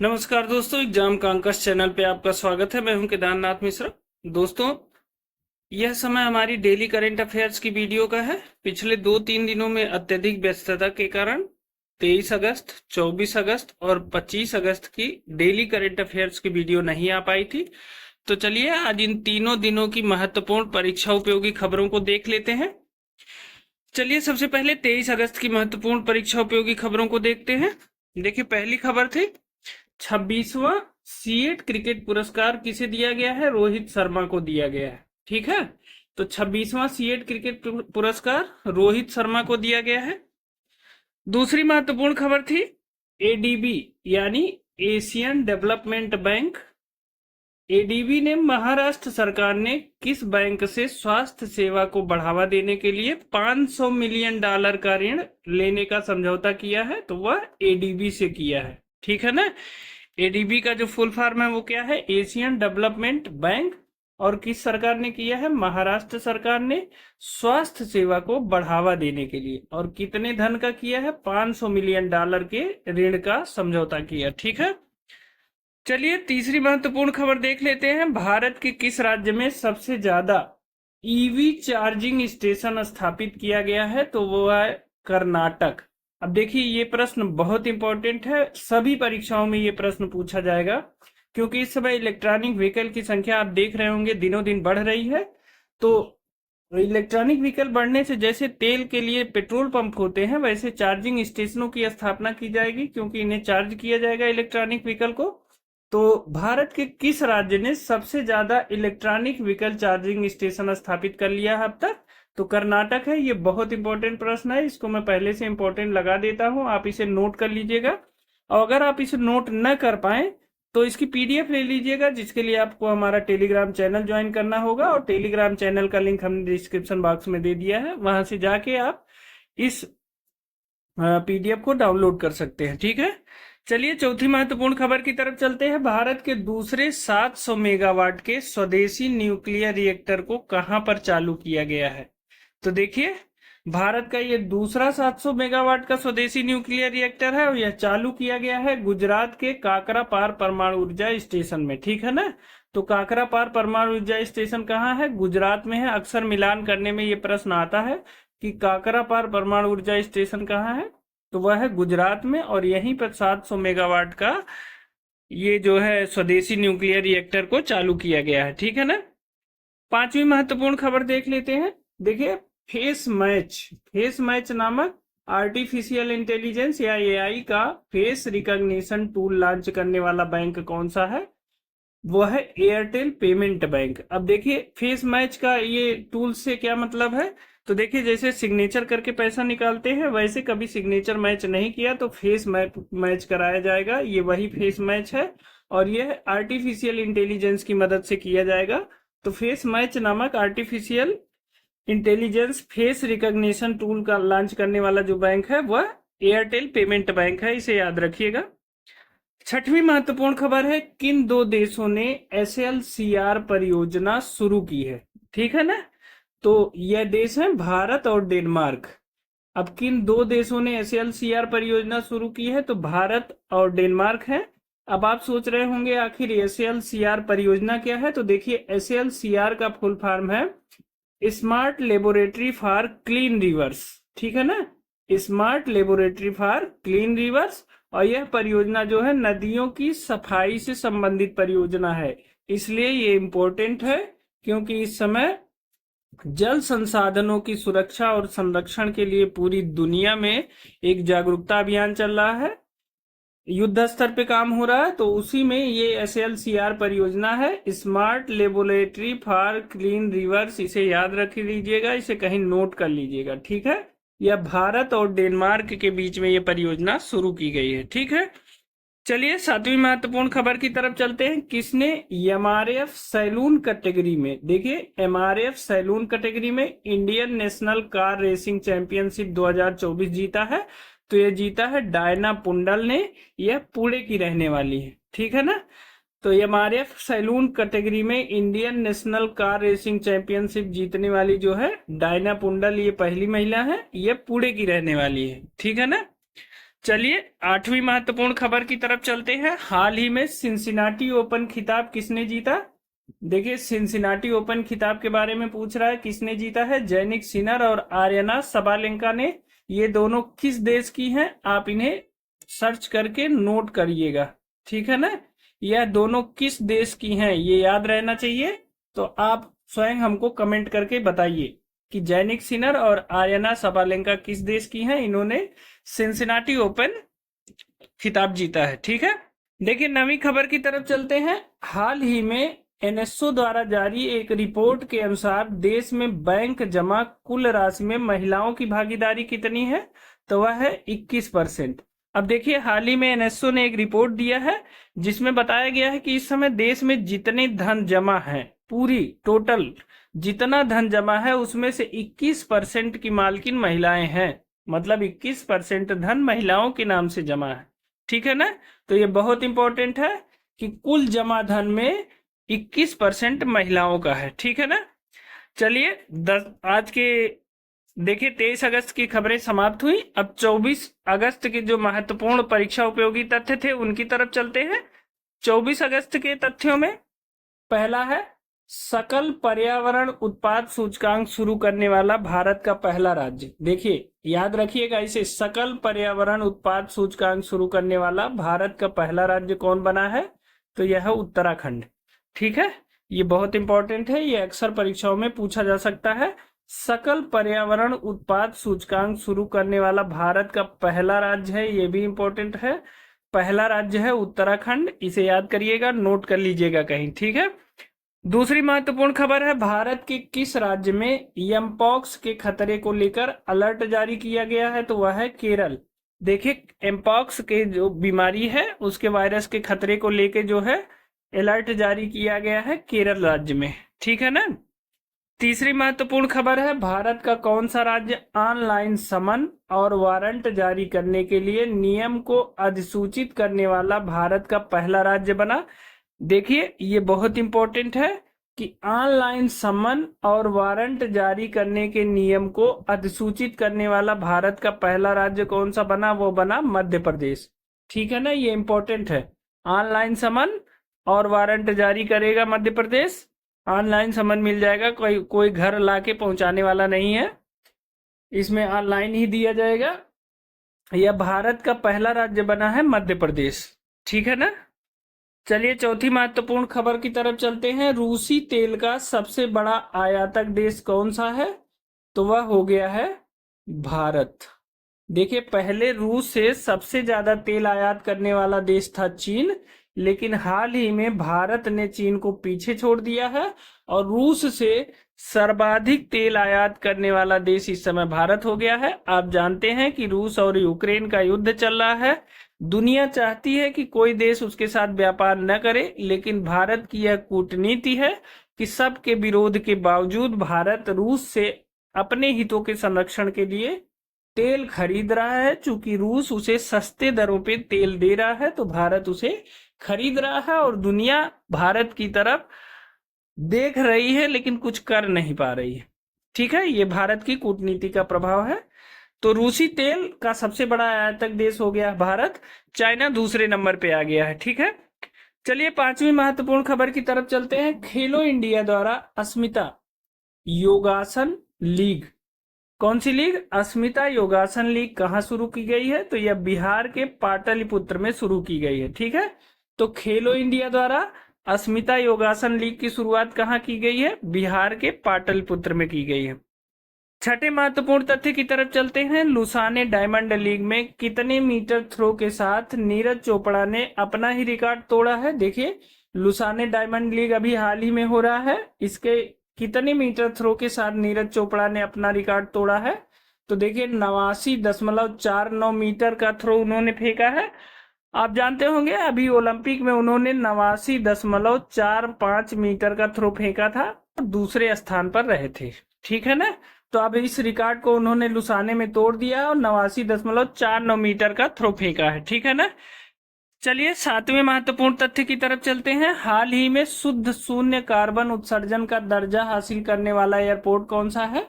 नमस्कार दोस्तों, exam कांकस channel पे आपका स्वागत है। मैं हूं केदारनाथ मिश्रा। दोस्तों, यह समय हमारी डेली करंट अफेयर्स की वीडियो का है। पिछले 2-3 दिनों में अत्यधिक व्यस्तता के कारण 23 अगस्त, 24 अगस्त और 25 अगस्त की डेली करंट अफेयर्स की वीडियो नहीं आ पाई थी। तो चलिए आज इन तीनों दिनों की महत्वपूर्ण परीक्षा उपयोगी खबरों को देख लेते हैं। चलिए सबसे पहले 23 अगस्त की महत्वपूर्ण परीक्षा उपयोगी खबरों को देखते हैं। देखिए, पहली खबर थी 26वां सीएट क्रिकेट पुरस्कार किसे दिया गया है? रोहित शर्मा को दिया गया है। ठीक है, तो 26वां सीएट क्रिकेट पुरस्कार रोहित शर्मा को दिया गया है। दूसरी महत्वपूर्ण खबर थी एडीबी यानी एशियन डेवलपमेंट बैंक। एडीबी ने महाराष्ट्र सरकार ने किस बैंक से स्वास्थ्य सेवा को बढ़ावा देने के लिए $500 मिलियन का ऋण लेने का समझौता किया है? तो वह एडीबी से किया है। ठीक है ना। एडीबी का जो फुल फॉर्म है वो क्या है? Asian development bank. और किस सरकार ने किया है? महाराष्ट्र सरकार ने स्वास्थ्य सेवा को बढ़ावा देने के लिए। और कितने धन का किया है? $500 मिलियन के ऋण का समझौता किया। ठीक है, चलिए तीसरी महत्वपूर्ण खबर देख लेते हैं। भारत के किस राज्य में सबसे ज्यादा ईवी चार्जिंग स्टेशन स्थापित किया गया है? तो वो है कर्नाटक। अब देखिए, ये प्रश्न बहुत इंपॉर्टेंट है, सभी परीक्षाओं में ये प्रश्न पूछा जाएगा, क्योंकि इस समय इलेक्ट्रॉनिक व्हीकल की संख्या आप देख रहे होंगे दिनों दिन बढ़ रही है। तो इलेक्ट्रॉनिक व्हीकल बढ़ने से जैसे तेल के लिए पेट्रोल पंप होते हैं, वैसे चार्जिंग स्टेशनों की स्थापना की जाएगी, क्योंकि इन्हें चार्ज किया जाएगा इलेक्ट्रॉनिक व्हीकल को। तो भारत के किस राज्य ने सबसे ज्यादा इलेक्ट्रॉनिक व्हीकल चार्जिंग स्टेशन स्थापित कर लिया है अब तक? तो कर्नाटक है। ये बहुत इंपॉर्टेंट प्रश्न है, इसको मैं पहले से इंपॉर्टेंट लगा देता हूं, आप इसे नोट कर लीजिएगा। और अगर आप इसे नोट न कर पाए तो इसकी पीडीएफ ले लीजिएगा, जिसके लिए आपको हमारा टेलीग्राम चैनल ज्वाइन करना होगा। और टेलीग्राम चैनल का लिंक हमने डिस्क्रिप्शन बॉक्स में दे दिया है, वहां से जाके आप इस पीडीएफ को डाउनलोड कर सकते हैं। ठीक है, चलिए चौथी महत्वपूर्ण खबर की तरफ चलते हैं। भारत के दूसरे 700 मेगावाट के स्वदेशी न्यूक्लियर रिएक्टर को कहां पर चालू किया गया है? तो देखिए, भारत का ये दूसरा 700 मेगावाट का स्वदेशी न्यूक्लियर रिएक्टर है और यह चालू किया गया है गुजरात के काकरापार परमाणु ऊर्जा स्टेशन में। ठीक है ना। तो काकरापार परमाणु ऊर्जा स्टेशन कहाँ है? गुजरात में है। अक्सर मिलान करने में ये प्रश्न आता है कि काकरापार परमाणु ऊर्जा स्टेशन कहाँ है, तो वह है गुजरात में। और यहीं पर 700 मेगावाट का ये जो है स्वदेशी न्यूक्लियर रिएक्टर को चालू किया गया है। ठीक है ना। पांचवी महत्वपूर्ण खबर देख लेते हैं। देखिए, फेस मैच नामक आर्टिफिशियल इंटेलिजेंस या एआई का फेस रिकॉग्निशन टूल लॉन्च करने वाला बैंक कौन सा है? वो है एयरटेल पेमेंट बैंक। अब देखिए, फेस मैच का ये टूल से क्या मतलब है? तो देखिए, जैसे सिग्नेचर करके पैसा निकालते हैं, वैसे कभी सिग्नेचर मैच नहीं किया तो फेस मैच कराया जाएगा। ये वही फेस मैच है और ये आर्टिफिशियल इंटेलिजेंस की मदद से किया जाएगा। तो फेस मैच नामक artificial intelligence face recognition tool का लॉन्च करने वाला जो बैंक है वह एयरटेल पेमेंट बैंक है, इसे याद रखिएगा। छठवीं महत्वपूर्ण खबर है, किन दो देशों ने एसएलसीआर परियोजना शुरू की है? ठीक है ना। तो यह देश है भारत और डेनमार्क। अब किन दो देशों ने एसएलसीआर परियोजना शुरू की है? तो भारत और डेनमार्क है। अब आप सोच रहे होंगे आखिर एसएलसीआर परियोजना क्या है? तो देखिए, एसएलसीआर का फुल फॉर्म है smart laboratory for clean reverse. ठीक है ना, smart laboratory for clean reverse. और यह परियोजना जो है नदियों की सफाई से संबंधित परियोजना है, इसलिए ये इंपॉर्टेंट है, क्योंकि इस समय जल संसाधनों की सुरक्षा और संरक्षण के लिए पूरी दुनिया में एक जागरूकता अभियान चल रहा है, युद्ध स्तर पे काम हो रहा है। तो उसी में ये एसएलसीआर परियोजना है, smart laboratory for clean reverse. इसे याद रख लीजिएगा, इसे कहीं नोट कर लीजिएगा। ठीक है, यह भारत और डेनमार्क के बीच में ये परियोजना शुरू की गई है। ठीक है, चलिए सातवीं महत्वपूर्ण खबर की तरफ चलते हैं। किसने एमआरएफ सैलून कैटेगरी में, देखिए एमआरएफ सैलून कैटेगरी में Indian national car racing championship 2024 जीता है? तो यह जीता है डायना पुंडल ने। यह पुणे की रहने वाली है। ठीक है ना। तो एमआरएफ सैलून कैटेगरी में Indian national car racing championship जीतने वाली जो है डायना पुंडल, ये पहली महिला है, यह पुणे की रहने वाली है। ठीक है ना। चलिए 8वीं महत्वपूर्ण खबर की तरफ चलते हैं। हाल ही में सिंसिनाटी ओपन खिताब किसने जीता? देखिए सिंसिनाटी ओपन खिताब के बारे में पूछ रहा है, किसने जीता है? जैनिक सिनर और आर्यना सबालेंका ने। ये दोनों किस देश की हैं? आप इन्हें सर्च करके नोट करिएगा, ठीक है ना। यह दोनों किस देश की हैं ये याद रहना चाहिए। तो आप स्वयं हमको कमेंट करके बताइए कि जैनिक सिनर और आर्यना सबालेंका किस देश की हैं। इन्होंने सिंसिनाटी ओपन खिताब जीता है, ठीक है। देखिए 9वीं खबर की तरफ चलते हैं। हाल ही में एनएसओ द्वारा जारी एक रिपोर्ट के अनुसार देश में बैंक जमा कुल राशि में महिलाओं की भागीदारी कितनी है? तो वह है 21%। अब देखिए हाल ही में एनएसओ ने एक रिपोर्ट दिया है जिसमें बताया गया है कि इस समय देश में जितने धन जमा है, पूरी टोटल जितना धन जमा है उसमें से 21% की मालकिन महिलाएं हैं। मतलब 21% धन महिलाओं के नाम से जमा है, ठीक है ना। तो ये बहुत इंपॉर्टेंट है कि कुल जमा धन में 21% महिलाओं का है, ठीक है ना। चलिए आज के देखिए 23 अगस्त की खबरें समाप्त हुई। अब 24 अगस्त के जो महत्वपूर्ण परीक्षा उपयोगी तथ्य थे उनकी तरफ चलते हैं। 24 अगस्त के तथ्यों में पहला है सकल पर्यावरण उत्पाद सूचकांक शुरू करने वाला भारत का पहला राज्य। देखिए याद रखिएगा इसे, सकल पर्यावरण उत्पाद सूचकांक शुरू करने वाला भारत का पहला राज्य कौन बना है? तो यह है उत्तराखंड, ठीक है। ये बहुत इंपॉर्टेंट है, ये अक्सर परीक्षाओं में पूछा जा सकता है। सकल पर्यावरण उत्पाद सूचकांक शुरू करने वाला भारत का पहला राज्य है, ये भी इंपॉर्टेंट है। पहला राज्य है उत्तराखंड, इसे याद करिएगा, नोट कर लीजिएगा कहीं, ठीक है। दूसरी महत्वपूर्ण खबर है भारत के किस राज्य में एमपॉक्स के खतरे को लेकर अलर्ट जारी किया गया है? तो वह है केरल। देखिए एमपॉक्स के जो बीमारी है उसके वायरस के खतरे को लेकर जो है अलर्ट जारी किया गया है केरल राज्य में, ठीक है ना। तीसरी महत्वपूर्ण खबर है भारत का कौन सा राज्य ऑनलाइन समन और वारंट जारी करने के लिए नियम को अधिसूचित करने वाला भारत का पहला राज्य बना? देखिए ये बहुत इंपॉर्टेंट है कि ऑनलाइन समन और वारंट जारी करने के नियम को अधिसूचित करने वाला भारत का पहला राज्य कौन सा बना? वो बना मध्य प्रदेश, ठीक है ना। ये इंपॉर्टेंट है, ऑनलाइन समन और वारंट जारी करेगा मध्य प्रदेश। ऑनलाइन समन मिल जाएगा, कोई घर लाके पहुंचाने वाला नहीं है, इसमें ऑनलाइन ही दिया जाएगा। यह भारत का पहला राज्य बना है मध्य प्रदेश, ठीक है ना। चलिए चौथी महत्वपूर्ण खबर की तरफ चलते हैं। रूसी तेल का सबसे बड़ा आयातक देश कौन सा है? तो वह हो गया है भारत। देखिए पहले रूस से सबसे ज्यादा तेल आयात करने वाला देश था चीन, लेकिन हाल ही में भारत ने चीन को पीछे छोड़ दिया है और रूस से सर्वाधिक तेल आयात करने वाला देश इस समय भारत हो गया है। आप जानते हैं कि रूस और यूक्रेन का युद्ध चल रहा है। दुनिया चाहती है कि कोई देश उसके साथ व्यापार न करे, लेकिन भारत की यह कूटनीति है कि सबके विरोध के बावजूद भारत रूस से अपने हितों के संरक्षण के लिए तेल खरीद रहा है। चूंकि रूस उसे सस्ते दरों पे तेल दे रहा है तो भारत उसे खरीद रहा है और दुनिया भारत की तरफ देख रही है लेकिन कुछ कर नहीं पा रही है, ठीक है। ये भारत की कूटनीति का प्रभाव है। तो रूसी तेल का सबसे बड़ा आयातक देश हो गया भारत, चाइना दूसरे नंबर पे आ गया है, ठीक है। चलिए पांचवी महत्वपूर्ण खबर की तरफ चलते हैं। खेलो इंडिया द्वारा अस्मिता योगासन लीग, कौन सी लीग? अस्मिता योगासन लीग कहाँ शुरू की गई है? तो यह बिहार के पाटलिपुत्र में शुरू की गई है, ठीक है। तो खेलो इंडिया द्वारा अस्मिता योगासन लीग की शुरुआत कहाँ की गई है? बिहार के पाटलिपुत्र में की गई है। छठे महत्वपूर्ण तथ्य की तरफ चलते हैं। लुसाने डायमंड लीग में कितने मीटर थ्रो के साथ नीरज चोपड़ा ने अपना ही रिकॉर्ड तोड़ा है? देखिए लुसाने डायमंड लीग अभी हाल ही में हो रहा है, इसके कितने मीटर थ्रो के साथ नीरज चोपड़ा ने अपना रिकॉर्ड तोड़ा है? तो देखिए 89.49 मीटर का थ्रो उन्होंने फेंका है। आप जानते होंगे अभी ओलंपिक में उन्होंने 89.45 मीटर का थ्रो फेंका था, दूसरे स्थान पर रहे थे, ठीक है ना। तो अब इस रिकॉर्ड को उन्होंने लुसाने में तोड़ दिया और 89.49 मीटर का थ्रो फेंका है, ठीक है ना। चलिए सातवें महत्वपूर्ण तथ्य की तरफ चलते हैं। हाल ही में शुद्ध शून्य कार्बन उत्सर्जन का दर्जा हासिल करने वाला एयरपोर्ट कौन सा है?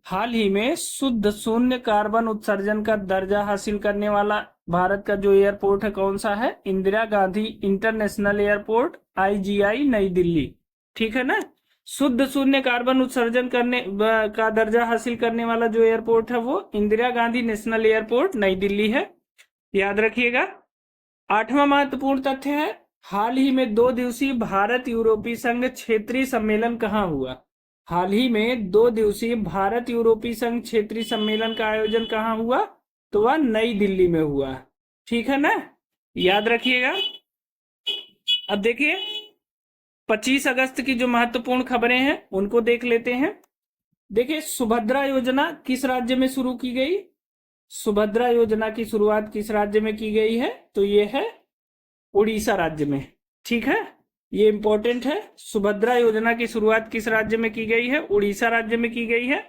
हाल ही में शुद्ध शून्य कार्बन उत्सर्जन का दर्जा हासिल करने वाला भारत का जो एयरपोर्ट है कौन सा है? Indira Gandhi international airport, IGI, नई दिल्ली। ठीक है ना? शुद्ध शून्य कार्बन उत्सर्जन का दर्जा हासिल करने वाला जो एयरपोर्ट है वो इंदिरा गांधी नेशनल एयरपोर्ट, नई दिल्ली है। याद रखिएगा। 8वां महत्वपूर्ण तथ्य है, हाल ही में 2 दिवसीय भारत यूरोपीय संघ क्षेत्रीय सम्मेलन कहाँ हुआ? हाल ही में 2 दिवसीय भारत यूरोपीय संघ क्षेत्रीय सम्मेलन का आयोजन कहाँ हुआ? तो वह नई दिल्ली में हुआ। ठीक है ना? याद रखिएगा। अब देखिए 25 अगस्त की जो महत्वपूर्ण खबरें हैं उनको देख लेते हैं। देखिए सुभद्रा योजना किस राज्य में शुरू की गई? सुभद्रा योजना की शुरुआत किस राज्य में की गई है? तो ये है उड़ीसा राज्य में। ठीक है, ये इंपॉर्टेंट है। सुभद्रा योजना की शुरुआत किस राज्य में की गई है? उड़ीसा राज्य में की गई है।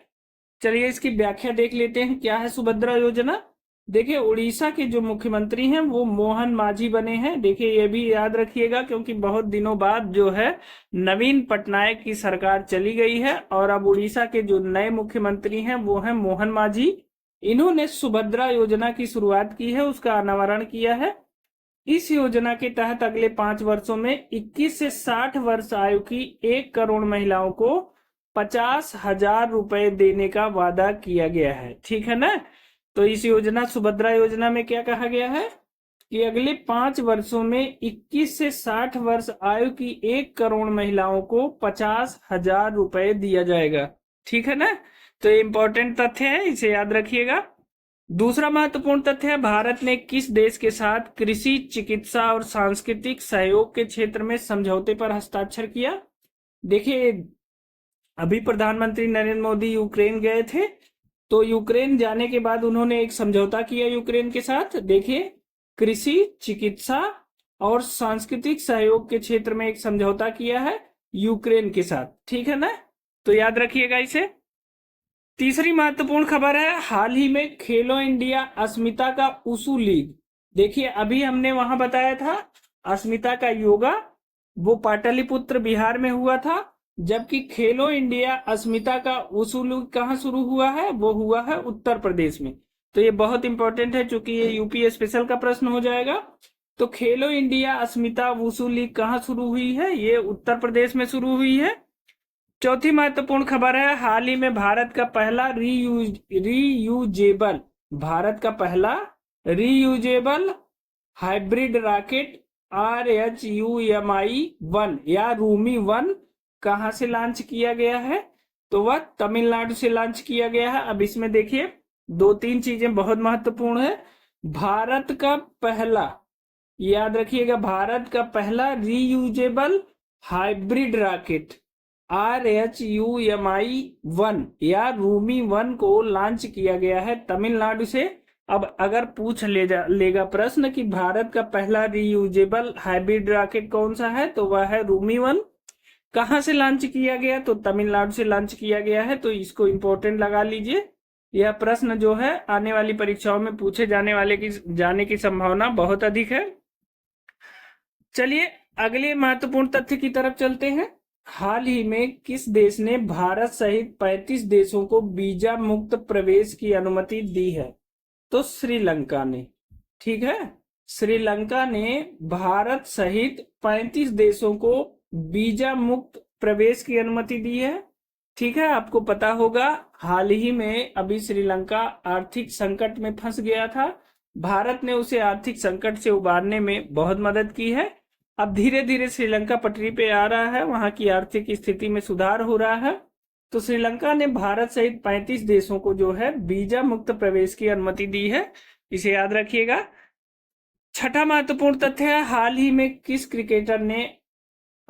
चलिए इसकी व्याख्या देख लेते हैं, क्या है सुभद्रा योजना। देखिए उड़ीसा के जो मुख्यमंत्री हैं वो मोहन मांझी बने हैं। देखिए ये भी याद रखिएगा क्योंकि बहुत दिनों बाद जो है नवीन पटनायक की सरकार चली गई है और अब उड़ीसा के जो नए मुख्यमंत्री हैं वो हैं मोहन मांझी। इन्होंने सुभद्रा योजना की शुरुआत की है, उसका अनावरण किया है। इस योजना के तहत अगले 5 वर्षों में 21 से 60 वर्ष आयु की 1 करोड़ महिलाओं को 50,000 रुपए देने का वादा किया गया है। ठीक है ना? तो इस योजना सुभद्रा योजना में क्या कहा गया है कि अगले 5 वर्षों में 21 से 60 वर्ष आयु की 1 करोड़ महिलाओं को 50,000 रुपए दिया जाएगा। ठीक है ना? तो ये इंपॉर्टेंट तथ्य है, इसे याद रखिएगा। दूसरा महत्वपूर्ण तथ्य है, भारत ने किस देश के साथ कृषि, चिकित्सा और सांस्कृतिक सहयोग के क्षेत्र में समझौते पर हस्ताक्षर किया? देखिए अभी प्रधानमंत्री नरेंद्र मोदी यूक्रेन गए थे, तो यूक्रेन जाने के बाद उन्होंने एक समझौता किया यूक्रेन के साथ। देखिए कृषि, चिकित्सा और सांस्कृतिक सहयोग के क्षेत्र में एक समझौता किया है यूक्रेन के साथ। ठीक है ना? तो याद रखिएगा इसे। तीसरी महत्वपूर्ण खबर है, हाल ही में खेलो इंडिया अस्मिता का उशू लीग। देखिए अभी हमने वहां बताया था अस्मिता का योगा वो पाटलिपुत्र बिहार में हुआ था, जबकि खेलो इंडिया अस्मिता का उशू लीग कहाँ शुरू हुआ है? वो हुआ है उत्तर प्रदेश में। तो ये बहुत इंपॉर्टेंट है क्योंकि ये यूपी स्पेशल का प्रश्न हो जाएगा। तो खेलो इंडिया अस्मिता वुशु लीग कहाँ शुरू हुई है? ये उत्तर प्रदेश में शुरू हुई है। चौथी महत्वपूर्ण खबर है, हाल ही में भारत का पहला रीयूजेबल हाइब्रिड रॉकेट RHUMI-1 या रूमी-1 कहां से लॉन्च किया गया है? तो वह तमिलनाडु से लॉन्च किया गया है। अब इसमें देखिए 2-3 चीजें बहुत महत्वपूर्ण है। भारत का पहला, याद रखिएगा, भारत का पहला रीयूजेबल हाइब्रिड रॉकेट RHUMI-1 या रूमी-1 को लॉन्च किया गया है तमिलनाडु से। अब अगर पूछ लेगा प्रश्न कि भारत का पहला रीयूजेबल हाइब्रिड रॉकेट कौन सा है, तो वह है रूमी-1। कहां से लॉन्च किया गया? तो तमिलनाडु से लॉन्च किया गया है। तो इसको इंपॉर्टेंट लगा लीजिए। यह प्रश्न जो है आने वाली परीक्षाओं में पूछे जाने की संभावना बहुत अधिक है। चलिए अगले महत्वपूर्ण तथ्य की तरफ चलते हैं। हाल ही में किस देश ने भारत सहित 35 देशों को वीजा मुक्त प्रवेश की अनुमति दी है? तो श्रीलंका ने। ठीक है, श्रीलंका ने भारत सहित 35 देशों को वीजा मुक्त प्रवेश की अनुमति दी है। ठीक है, आपको पता होगा हाल ही में अभी श्रीलंका आर्थिक संकट में फंस गया था। भारत ने उसे आर्थिक संकट से उबारने में बहुत मदद की है। अब धीरे धीरे श्रीलंका पटरी पे आ रहा है, वहां की आर्थिक स्थिति में सुधार हो रहा है। तो श्रीलंका ने भारत सहित 35 देशों को जो है वीजा मुक्त प्रवेश की अनुमति दी है, इसे याद रखिएगा। छठा महत्वपूर्ण तथ्य है, हाल ही में किस क्रिकेटर ने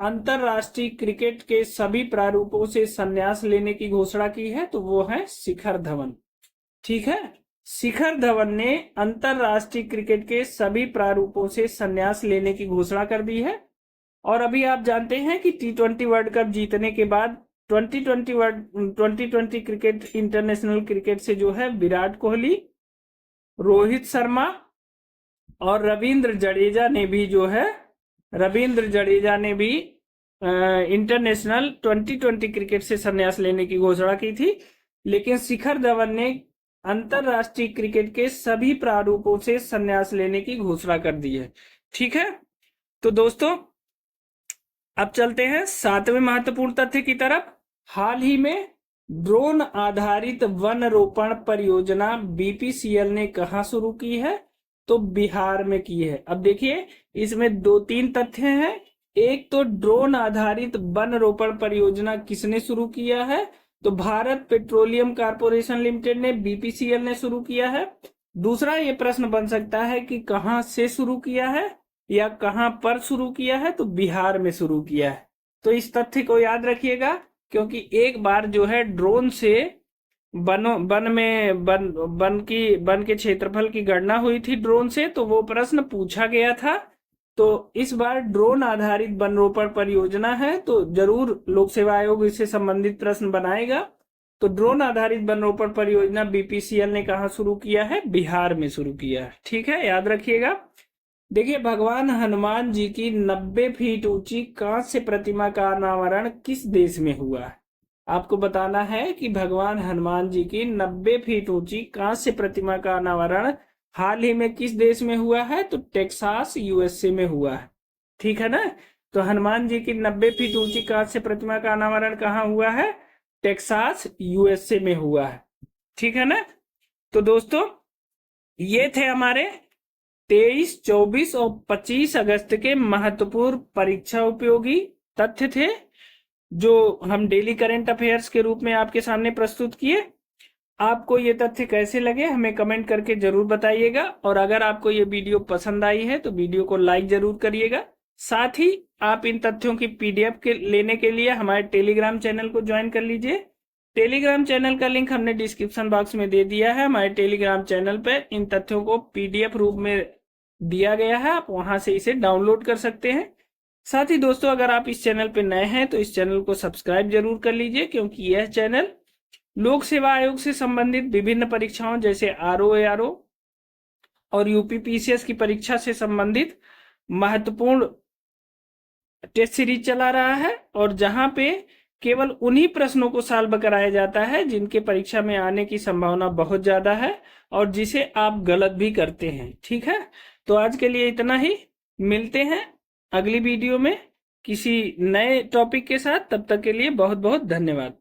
अंतरराष्ट्रीय क्रिकेट के सभी प्रारूपों से संन्यास लेने की घोषणा की है? तो वो है शिखर धवन। ठीक है, शिखर धवन ने अंतरराष्ट्रीय क्रिकेट के सभी प्रारूपों से संन्यास लेने की घोषणा कर दी है। और अभी आप जानते हैं कि T20 वर्ल्ड कप जीतने के बाद 2020 क्रिकेट इंटरनेशनल क्रिकेट से जो है विराट कोहली, रोहित शर्मा और रविंद्र जडेजा ने भी इंटरनेशनल 2020 क्रिकेट से संन्यास लेने की घोषणा की थी। लेकिन शिखर धवन ने अंतरराष्ट्रीय क्रिकेट के सभी प्रारूपों से संन्यास लेने की घोषणा कर दी है। ठीक है, तो दोस्तों अब चलते हैं 7वें महत्वपूर्ण तथ्य की तरफ। हाल ही में ड्रोन आधारित वन रोपण परियोजना बीपीसीएल ने कहां शुरू की है? तो बिहार में की है। अब देखिए इसमें 2-3 तथ्य हैं। एक तो ड्रोन आधारित वन रोपण परियोजना किसने शुरू किया है? तो भारत पेट्रोलियम कॉर्पोरेशन लिमिटेड ने, बीपीसीएल ने शुरू किया है। दूसरा ये प्रश्न बन सकता है कि कहां से शुरू किया है या कहां पर शुरू किया है? तो बिहार में शुरू किया है। तो इस तथ्य को याद रखिएगा, क्योंकि एक बार जो है ड्रोन से वन के क्षेत्रफल की गणना हुई थी ड्रोन से, तो वो प्रश्न पूछा गया था। तो इस बार ड्रोन आधारित वन रोपण परियोजना है, तो जरूर लोक सेवा आयोग इससे संबंधित प्रश्न बनाएगा। तो ड्रोन आधारित वन रोपण परियोजना बीपीसीएल ने कहा शुरू किया है? बिहार में शुरू किया है। ठीक है, याद रखिएगा। देखिए भगवान हनुमान जी की 90 फीट ऊंची कांस्य प्रतिमा का अनावरण किस देश में हुआ है? आपको बताना है कि भगवान हनुमान जी की 90 फीट ऊंची कांस्य प्रतिमा का अनावरण हाल ही में किस देश में हुआ है? तो टेक्सास यूएसए में हुआ है। ठीक है ना, तो हनुमान जी की 90 फीट ऊंची कांस्य प्रतिमा का अनावरण कहाँ हुआ है? टेक्सास यूएसए में हुआ है। ठीक है ना, तो दोस्तों ये थे हमारे 23, 24 और 25 अगस्त के महत्वपूर्ण परीक्षा उपयोगी तथ्य थे, जो हम डेली करंट अफेयर्स के रूप में आपके सामने प्रस्तुत किए। आपको ये तथ्य कैसे लगे हमें कमेंट करके जरूर बताइएगा, और अगर आपको ये वीडियो पसंद आई है तो वीडियो को लाइक जरूर करिएगा। साथ ही आप इन तथ्यों की पीडीएफ लेने के लिए हमारे टेलीग्राम चैनल को ज्वाइन कर लीजिए। टेलीग्राम चैनल का लिंक हमने डिस्क्रिप्शन बॉक्स में दे दिया है। हमारे टेलीग्राम चैनल पर इन तथ्यों को पीडीएफ रूप में दिया गया है, आप वहां से इसे डाउनलोड कर सकते हैं। साथ ही दोस्तों अगर आप इस चैनल पर नए हैं तो इस चैनल को सब्सक्राइब जरूर कर लीजिए, क्योंकि यह चैनल लोक सेवा आयोग से संबंधित विभिन्न परीक्षाओं जैसे आरओ और यूपीपीसीएस की परीक्षा से संबंधित महत्वपूर्ण टेस्ट सीरीज चला रहा है, और जहां पे केवल उन्हीं प्रश्नों को सॉल्व कराया जाता है जिनके परीक्षा में आने की संभावना बहुत ज्यादा है और जिसे आप गलत भी करते हैं। ठीक है, तो आज के लिए इतना ही। मिलते हैं अगली वीडियो में किसी नए टॉपिक के साथ। तब तक के लिए बहुत बहुत धन्यवाद।